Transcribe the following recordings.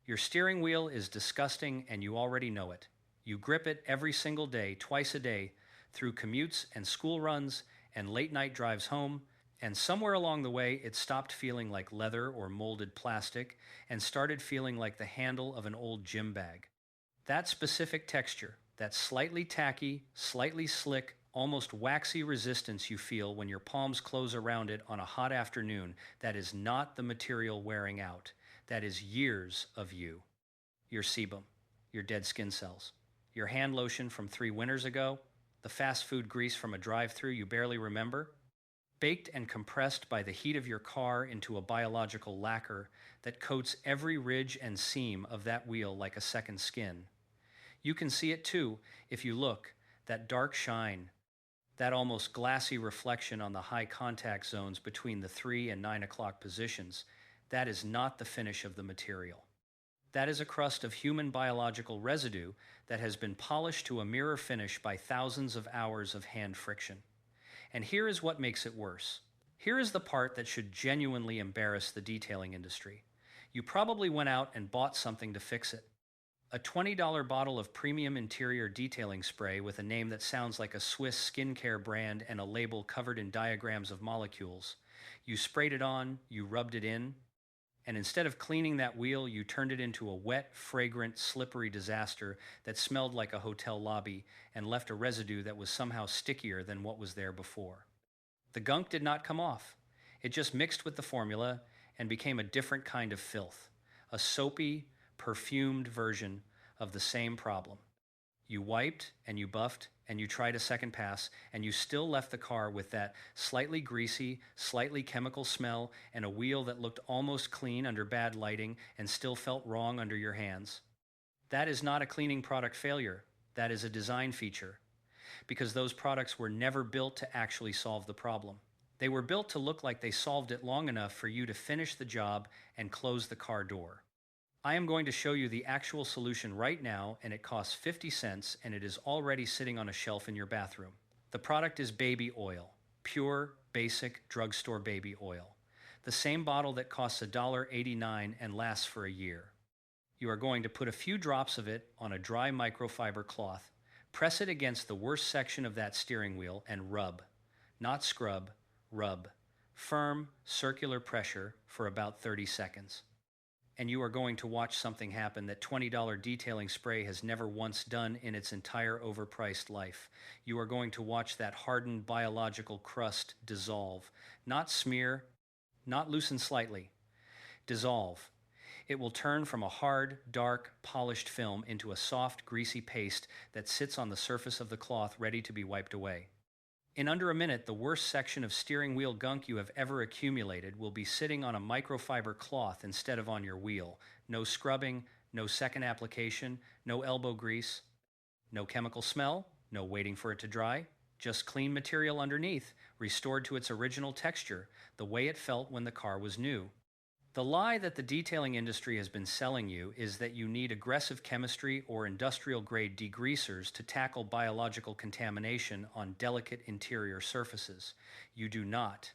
Your steering wheel is disgusting and you already know it. You grip it every single day, twice a day, through commutes and school runs and late night drives home, and somewhere along the way it stopped feeling like leather or molded plastic and started feeling like the handle of an old gym bag. That specific texture, that slightly tacky, slightly slick, almost waxy resistance you feel when your palms close around it on a hot afternoon, that is not the material wearing out. That is years of you. Your sebum, your dead skin cells, your hand lotion from 3 winters ago, the fast food grease from a drive-through you barely remember, baked and compressed by the heat of your car into a biological lacquer that coats every ridge and seam of that wheel like a second skin. You can see it too if you look, that dark shine, that almost glassy reflection on the high contact zones between the 3 and 9 o'clock positions. That is not the finish of the material. That is a crust of human biological residue that has been polished to a mirror finish by thousands of hours of hand friction. And here is what makes it worse. Here is the part that should genuinely embarrass the detailing industry. You probably went out and bought something to fix it. A $20 bottle of premium interior detailing spray with a name that sounds like a Swiss skincare brand and a label covered in diagrams of molecules. You sprayed it on, you rubbed it in, and instead of cleaning that wheel, you turned it into a wet, fragrant, slippery disaster that smelled like a hotel lobby and left a residue that was somehow stickier than what was there before. The gunk did not come off. It just mixed with the formula and became a different kind of filth, a soapy, perfumed version of the same problem. You wiped and you buffed and you tried a second pass and you still left the car with that slightly greasy, slightly chemical smell and a wheel that looked almost clean under bad lighting and still felt wrong under your hands. That is not a cleaning product failure. That is a design feature. Because those products were never built to actually solve the problem. They were built to look like they solved it long enough for you to finish the job and close the car door. I am going to show you the actual solution right now, and it costs 50 cents and it is already sitting on a shelf in your bathroom. The product is baby oil, pure, basic drugstore baby oil. The same bottle that costs $1.89 and lasts for a year. You are going to put a few drops of it on a dry microfiber cloth, press it against the worst section of that steering wheel and rub. Not scrub, rub. Firm, circular pressure for about 30 seconds. And you are going to watch something happen that $20 detailing spray has never once done in its entire overpriced life. You are going to watch that hardened biological crust dissolve, not smear, not loosen slightly. Dissolve. It will turn from a hard, dark, polished film into a soft, greasy paste that sits on the surface of the cloth ready to be wiped away. In under a minute, the worst section of steering wheel gunk you have ever accumulated will be sitting on a microfiber cloth instead of on your wheel. No scrubbing, no second application, no elbow grease, no chemical smell, no waiting for it to dry, just clean material underneath, restored to its original texture, the way it felt when the car was new. The lie that the detailing industry has been selling you is that you need aggressive chemistry or industrial-grade degreasers to tackle biological contamination on delicate interior surfaces. You do not.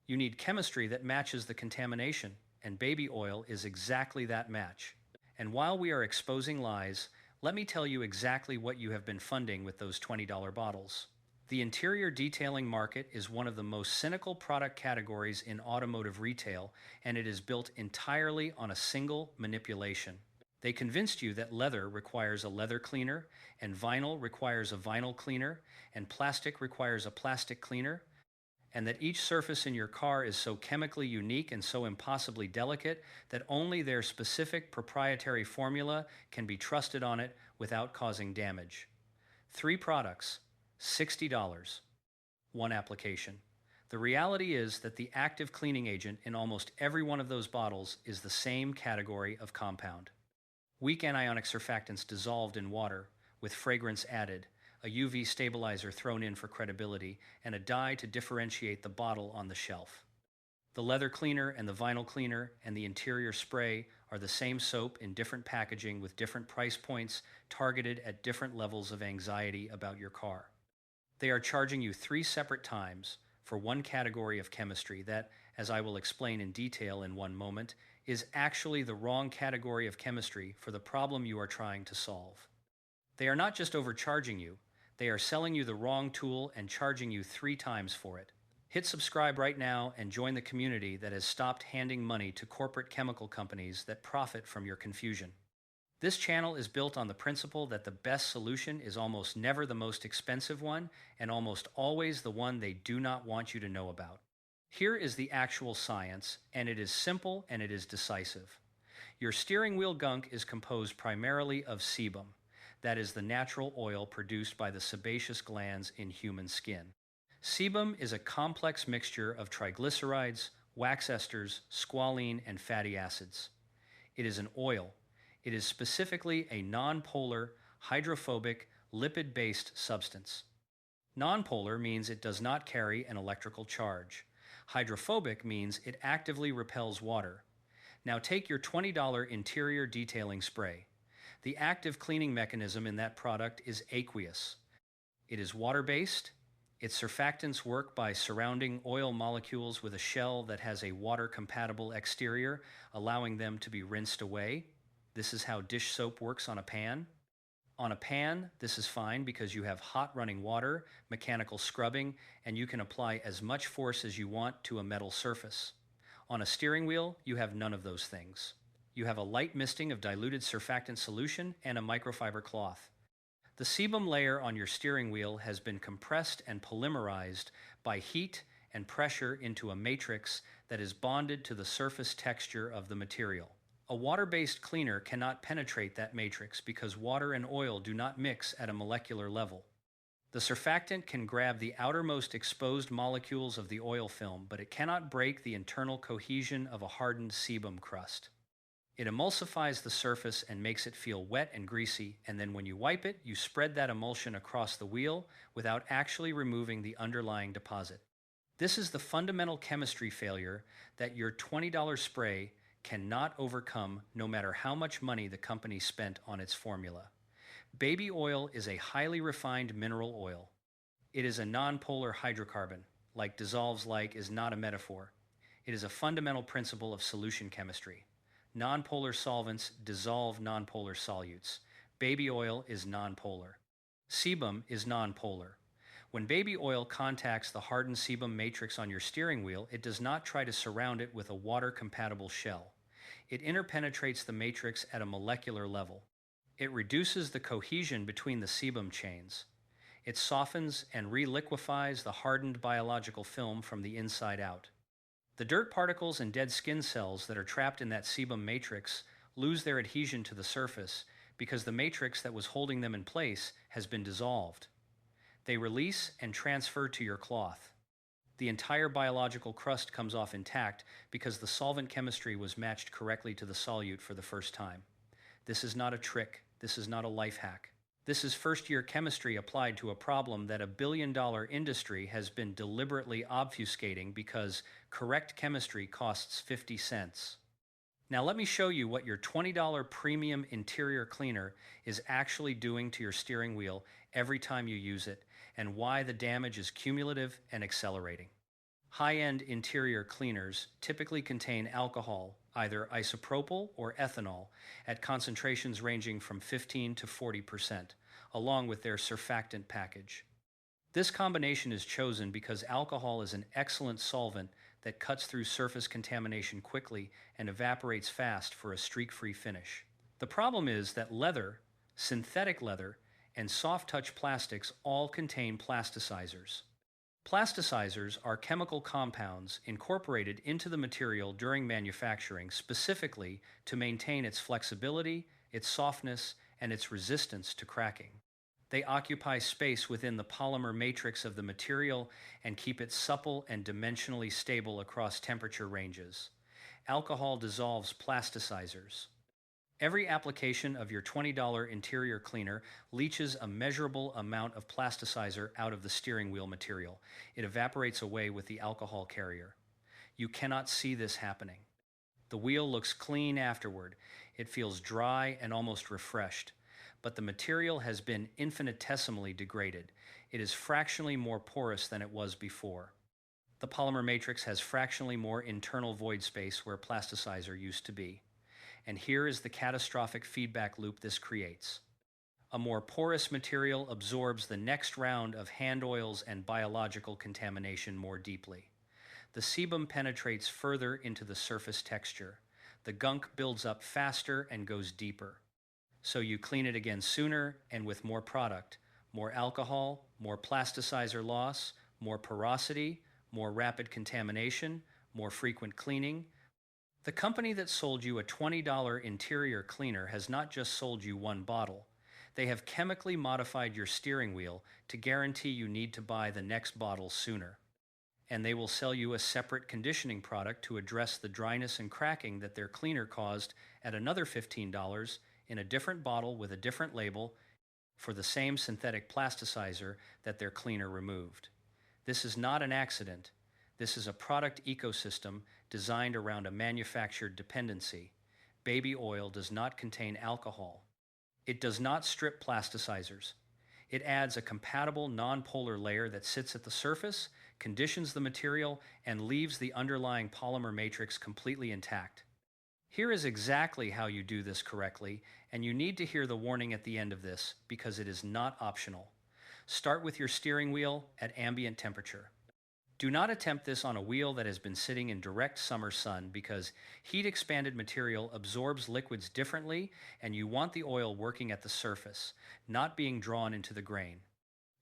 You need chemistry that matches the contamination, and baby oil is exactly that match. And while we are exposing lies, let me tell you exactly what you have been funding with those $20 bottles. The interior detailing market is one of the most cynical product categories in automotive retail, and it is built entirely on a single manipulation. They convinced you that leather requires a leather cleaner, and vinyl requires a vinyl cleaner, and plastic requires a plastic cleaner, and that each surface in your car is so chemically unique and so impossibly delicate that only their specific proprietary formula can be trusted on it without causing damage. 3 products. $60. 1 application. The reality is that the active cleaning agent in almost every one of those bottles is the same category of compound. Weak anionic surfactants dissolved in water, with fragrance added, a UV stabilizer thrown in for credibility, and a dye to differentiate the bottle on the shelf. The leather cleaner and the vinyl cleaner and the interior spray are the same soap in different packaging with different price points targeted at different levels of anxiety about your car. They are charging you 3 separate times for one category of chemistry that, as I will explain in detail in one moment, is actually the wrong category of chemistry for the problem you are trying to solve. They are not just overcharging you, they are selling you the wrong tool and charging you 3 times for it. Hit subscribe right now and join the community that has stopped handing money to corporate chemical companies that profit from your confusion. This channel is built on the principle that the best solution is almost never the most expensive one and almost always the one they do not want you to know about. Here is the actual science, and it is simple and it is decisive. Your steering wheel gunk is composed primarily of sebum, that is the natural oil produced by the sebaceous glands in human skin. Sebum is a complex mixture of triglycerides, wax esters, squalene, and fatty acids. It is an oil. It is specifically a nonpolar, hydrophobic, lipid-based substance. Nonpolar means it does not carry an electrical charge. Hydrophobic means it actively repels water. Now take your $20 interior detailing spray. The active cleaning mechanism in that product is aqueous. It is water-based. Its surfactants work by surrounding oil molecules with a shell that has a water-compatible exterior, allowing them to be rinsed away. This is how dish soap works on a pan. On a pan, this is fine because you have hot running water, mechanical scrubbing, and you can apply as much force as you want to a metal surface. On a steering wheel, you have none of those things. You have a light misting of diluted surfactant solution and a microfiber cloth. The sebum layer on your steering wheel has been compressed and polymerized by heat and pressure into a matrix that is bonded to the surface texture of the material. A water-based cleaner cannot penetrate that matrix because water and oil do not mix at a molecular level. The surfactant can grab the outermost exposed molecules of the oil film, but it cannot break the internal cohesion of a hardened sebum crust. It emulsifies the surface and makes it feel wet and greasy, and then when you wipe it, you spread that emulsion across the wheel without actually removing the underlying deposit. This is the fundamental chemistry failure that your $20 spray cannot overcome no matter how much money the company spent on its formula. Baby oil is a highly refined mineral oil. It is a nonpolar hydrocarbon. Like dissolves like is not a metaphor. It is a fundamental principle of solution chemistry. Nonpolar solvents dissolve nonpolar solutes. Baby oil is nonpolar. Sebum is nonpolar. When baby oil contacts the hardened sebum matrix on your steering wheel, it does not try to surround it with a water-compatible shell. It interpenetrates the matrix at a molecular level. It reduces the cohesion between the sebum chains. It softens and reliquefies the hardened biological film from the inside out. The dirt particles and dead skin cells that are trapped in that sebum matrix lose their adhesion to the surface because the matrix that was holding them in place has been dissolved. They release and transfer to your cloth. The entire biological crust comes off intact because the solvent chemistry was matched correctly to the solute for the first time. This is not a trick. This is not a life hack. This is first-year chemistry applied to a problem that a billion-dollar industry has been deliberately obfuscating because correct chemistry costs 50 cents. Now let me show you what your $20 premium interior cleaner is actually doing to your steering wheel every time you use it, and why the damage is cumulative and accelerating. High-end interior cleaners typically contain alcohol, either isopropyl or ethanol, at concentrations ranging from 15 to 40%, along with their surfactant package. This combination is chosen because alcohol is an excellent solvent that cuts through surface contamination quickly and evaporates fast for a streak-free finish. The problem is that leather, synthetic leather, and soft-touch plastics all contain plasticizers. Plasticizers are chemical compounds incorporated into the material during manufacturing specifically to maintain its flexibility, its softness, and its resistance to cracking. They occupy space within the polymer matrix of the material and keep it supple and dimensionally stable across temperature ranges. Alcohol dissolves plasticizers. Every application of your $20 interior cleaner leaches a measurable amount of plasticizer out of the steering wheel material. It evaporates away with the alcohol carrier. You cannot see this happening. The wheel looks clean afterward. It feels dry and almost refreshed. But the material has been infinitesimally degraded. It is fractionally more porous than it was before. The polymer matrix has fractionally more internal void space where plasticizer used to be. And here is the catastrophic feedback loop this creates. A more porous material absorbs the next round of hand oils and biological contamination more deeply. The sebum penetrates further into the surface texture. The gunk builds up faster and goes deeper. So you clean it again sooner and with more product, more alcohol, more plasticizer loss, more porosity, more rapid contamination, more frequent cleaning. The company that sold you a $20 interior cleaner has not just sold you one bottle. They have chemically modified your steering wheel to guarantee you need to buy the next bottle sooner. And they will sell you a separate conditioning product to address the dryness and cracking that their cleaner caused at another $15 in a different bottle with a different label for the same synthetic plasticizer that their cleaner removed. This is not an accident. This is a product ecosystem designed around a manufactured dependency. Baby oil does not contain alcohol. It does not strip plasticizers. It adds a compatible non-polar layer that sits at the surface, conditions the material, and leaves the underlying polymer matrix completely intact. Here is exactly how you do this correctly, and you need to hear the warning at the end of this because it is not optional. Start with your steering wheel at ambient temperature. Do not attempt this on a wheel that has been sitting in direct summer sun because heat-expanded material absorbs liquids differently and you want the oil working at the surface, not being drawn into the grain.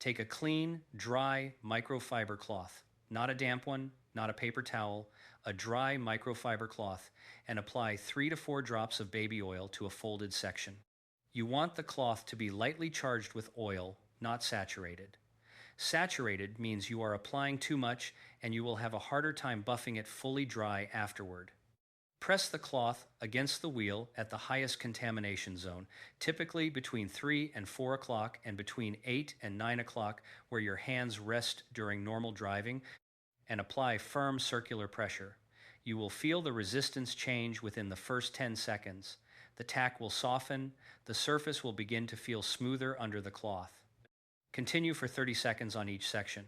Take a clean, dry microfiber cloth, not a damp one, not a paper towel, a dry microfiber cloth, and apply 3 to 4 drops of baby oil to a folded section. You want the cloth to be lightly charged with oil, not saturated. Saturated means you are applying too much and you will have a harder time buffing it fully dry afterward. Press the cloth against the wheel at the highest contamination zone, typically between 3 and 4 o'clock and between 8 and 9 o'clock where your hands rest during normal driving, and apply firm circular pressure. You will feel the resistance change within the first 10 seconds. The tack will soften, the surface will begin to feel smoother under the cloth. Continue for 30 seconds on each section.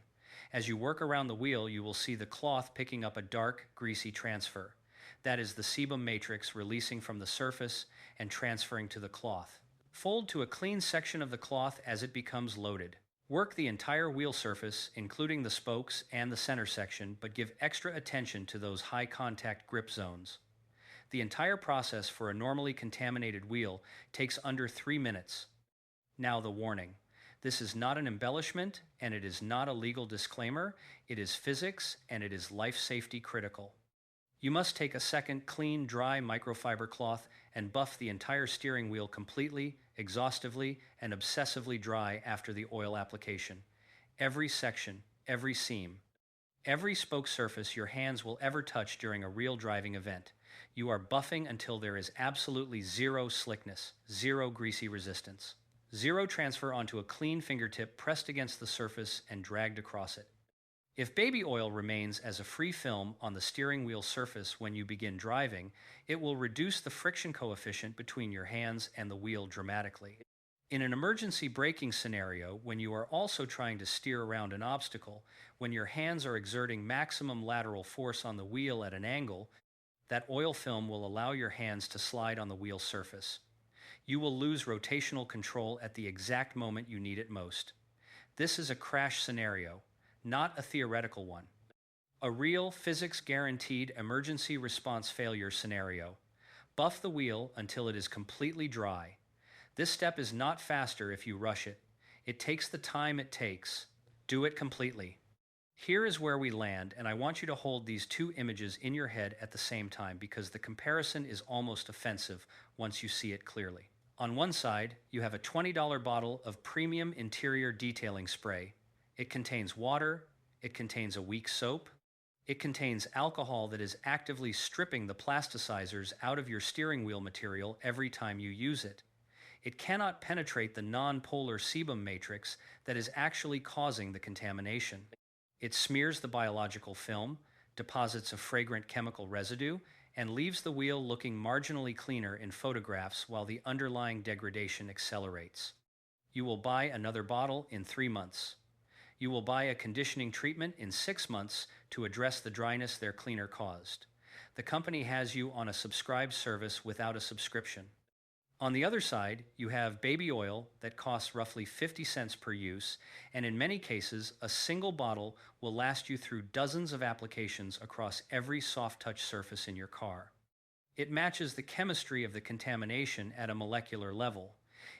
As you work around the wheel, you will see the cloth picking up a dark, greasy transfer. That is the sebum matrix releasing from the surface and transferring to the cloth. Fold to a clean section of the cloth as it becomes loaded. Work the entire wheel surface, including the spokes and the center section, but give extra attention to those high-contact grip zones. The entire process for a normally contaminated wheel takes under 3 minutes. Now the warning. This is not an embellishment, and it is not a legal disclaimer. It is physics, and it is life safety critical. You must take a second clean, dry microfiber cloth and buff the entire steering wheel completely, exhaustively, and obsessively dry after the oil application. Every section, every seam, every spoke surface your hands will ever touch during a real driving event. You are buffing until there is absolutely zero slickness, zero greasy resistance. Zero transfer onto a clean fingertip pressed against the surface and dragged across it. If baby oil remains as a free film on the steering wheel surface when you begin driving, it will reduce the friction coefficient between your hands and the wheel dramatically. In an emergency braking scenario, when you are also trying to steer around an obstacle, when your hands are exerting maximum lateral force on the wheel at an angle, that oil film will allow your hands to slide on the wheel surface. You will lose rotational control at the exact moment you need it most. This is a crash scenario, not a theoretical one. A real physics-guaranteed emergency response failure scenario. Buff the wheel until it is completely dry. This step is not faster if you rush it. It takes the time it takes. Do it completely. Here is where we land, and I want you to hold these two images in your head at the same time because the comparison is almost offensive once you see it clearly. On one side, you have a $20 bottle of premium interior detailing spray. It contains water, it contains a weak soap, it contains alcohol that is actively stripping the plasticizers out of your steering wheel material every time you use it. It cannot penetrate the non-polar sebum matrix that is actually causing the contamination. It smears the biological film, deposits a fragrant chemical residue, and leaves the wheel looking marginally cleaner in photographs while the underlying degradation accelerates. You will buy another bottle in 3 months. You will buy a conditioning treatment in 6 months to address the dryness their cleaner caused. The company has you on a subscribed service without a subscription. On the other side, you have baby oil that costs roughly 50 cents per use, and in many cases, a single bottle will last you through dozens of applications across every soft touch surface in your car. It matches the chemistry of the contamination at a molecular level.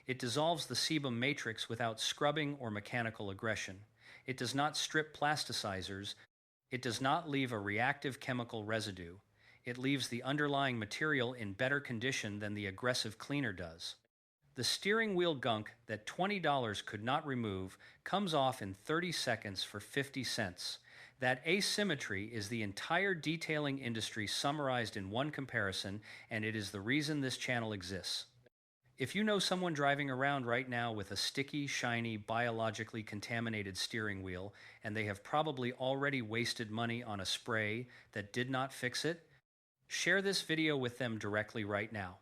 It dissolves the sebum matrix without scrubbing or mechanical aggression. It does not strip plasticizers. It does not leave a reactive chemical residue. It leaves the underlying material in better condition than the aggressive cleaner does. The steering wheel gunk that $20 could not remove comes off in 30 seconds for 50 cents. That asymmetry is the entire detailing industry summarized in one comparison, and it is the reason this channel exists. If you know someone driving around right now with a sticky, shiny, biologically contaminated steering wheel, and they have probably already wasted money on a spray that did not fix it, share this video with them directly right now.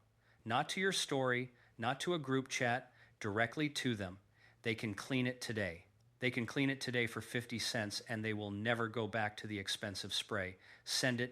Not to your story, not to a group chat, directly to them. They can clean it today. They can clean it today for 50 cents and they will never go back to the expensive spray. Send it